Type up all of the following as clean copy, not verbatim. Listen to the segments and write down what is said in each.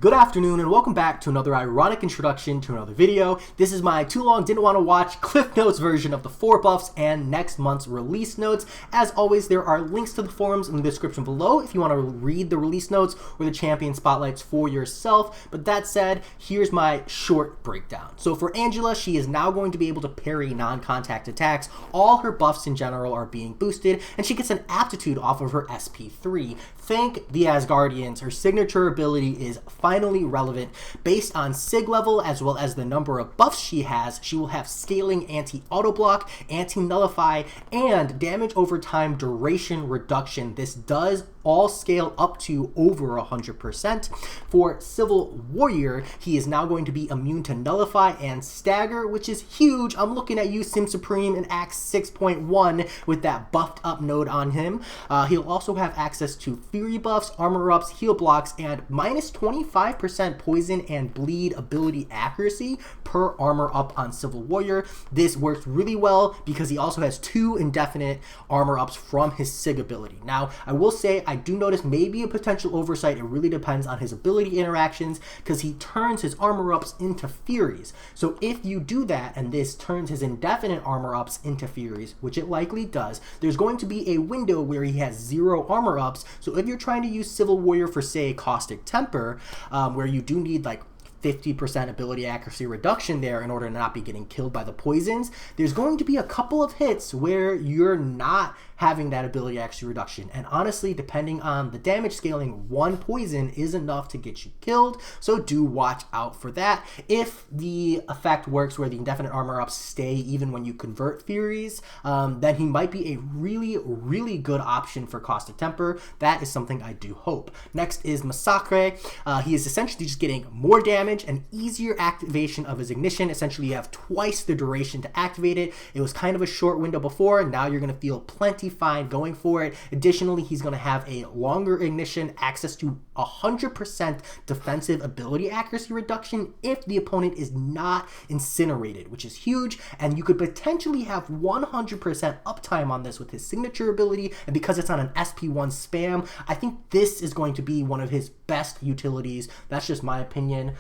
Good afternoon and welcome back to another ironic introduction to another video. This is my too long didn't want to watch Cliff Notes version of the 4 buffs and next month's release notes. As always, there are links to the forums in the description below if you want to read the release notes or the champion spotlights for yourself. But that said, here's my short breakdown. So for Angela, she is now going to be able to parry non-contact attacks. All her buffs in general are being boosted and she gets an aptitude off of her SP3. Thank the Asgardians, her signature ability is finally relevant. Based on sig level as well as the number of buffs she has, she will have scaling anti-autoblock, anti-nullify, and damage over time duration reduction. This does all scale up to over 100%. For Civil Warrior, he is now going to be immune to nullify and stagger, which is huge. I'm looking at you, Sim Supreme, in Act 6.1 with that buffed up node on him. He'll also have access to fury buffs, armor ups, heal blocks, and minus 25% poison and bleed ability accuracy per armor up on Civil Warrior. This works really well because he also has 2 indefinite armor ups from his sig ability. Now, I will say I do notice maybe a potential oversight. It really depends on his ability interactions because he turns his armor ups into furies. So if you do that and this turns his indefinite armor ups into furies, which it likely does, there's going to be a window where he has 0 armor ups. So if you're trying to use Civil Warrior for, say, caustic temper, where you do need like 50% ability accuracy reduction there in order to not be getting killed by the poisons, there's going to be a couple of hits where you're not having that ability accuracy reduction. And honestly, depending on the damage scaling, 1 poison is enough to get you killed. So do watch out for that. If the effect works where the indefinite armor ups stay even when you convert furies, then he might be a really good option for caustic temper. That is something I do hope. Next is Masacre. He is essentially just getting more damage and easier activation of his ignition. Essentially, you have twice the duration to activate it. It was kind of a short window before. Now you're going to feel plenty fine going for it. Additionally, he's going to have a longer ignition, access to 100% defensive ability accuracy reduction if the opponent is not incinerated, which is huge. And you could potentially have 100% uptime on this with his signature ability. And because it's on an SP1 spam, I think this is going to be one of his best utilities. That's just my opinion,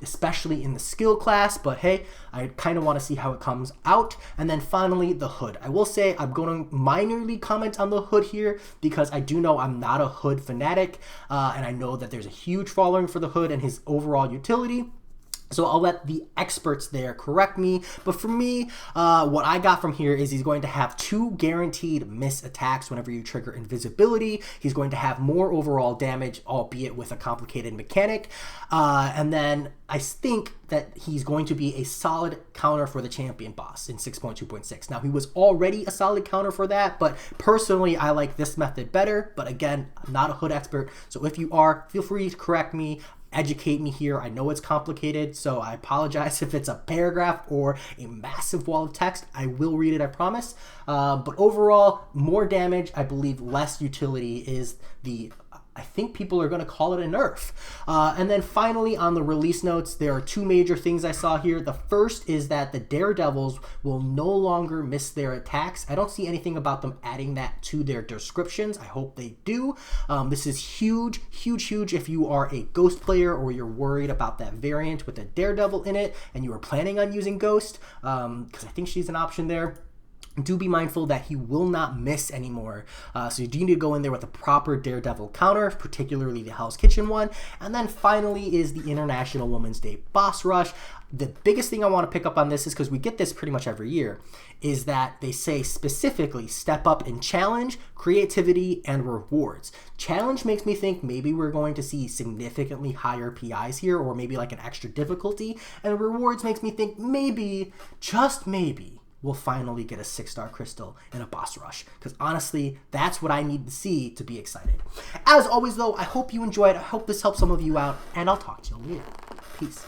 especially in the skill class. But hey, I kind of want to see how it comes out. And then finally, the hood. I will say I'm going to minorly comment on the hood here because I do know I'm not a hood fanatic, and I know that there's a huge following for the hood and his overall utility. So I'll let the experts there correct me. But for me, what I got from here is he's going to have 2 guaranteed miss attacks whenever you trigger invisibility. He's going to have more overall damage, albeit with a complicated mechanic. And then I think that he's going to be a solid counter for the champion boss in 6.2.6. Now, he was already a solid counter for that, but personally, I like this method better. But again, I'm not a hood expert. So if you are, feel free to correct me. Educate me here. I know it's complicated, so I apologize if it's a paragraph or a massive wall of text. I will read it, I promise. But overall, more damage, I believe less utility is I think people are going to call it a nerf. And then finally, on the release notes, there are 2 major things I saw here. The first is that the Daredevils will no longer miss their attacks. I don't see anything about them adding that to their descriptions. I hope they do. This is huge if you are a Ghost player or you're worried about that variant with a Daredevil in it and you were planning on using Ghost, because I think she's an option there. Do be mindful that he will not miss anymore. So you do need to go in there with a proper Daredevil counter, particularly the Hell's Kitchen one. And then finally is the International Women's Day Boss Rush. The biggest thing I want to pick up on this is because we get this pretty much every year, is that they say specifically step up in challenge, creativity, and rewards. Challenge makes me think maybe we're going to see significantly higher PIs here, or maybe like an extra difficulty. And rewards makes me think maybe, just maybe, we'll finally get a 6-star crystal in a boss rush, because honestly, that's what I need to see to be excited. As always though, I hope you enjoyed. I hope this helps some of you out, and I'll talk to you later. Peace.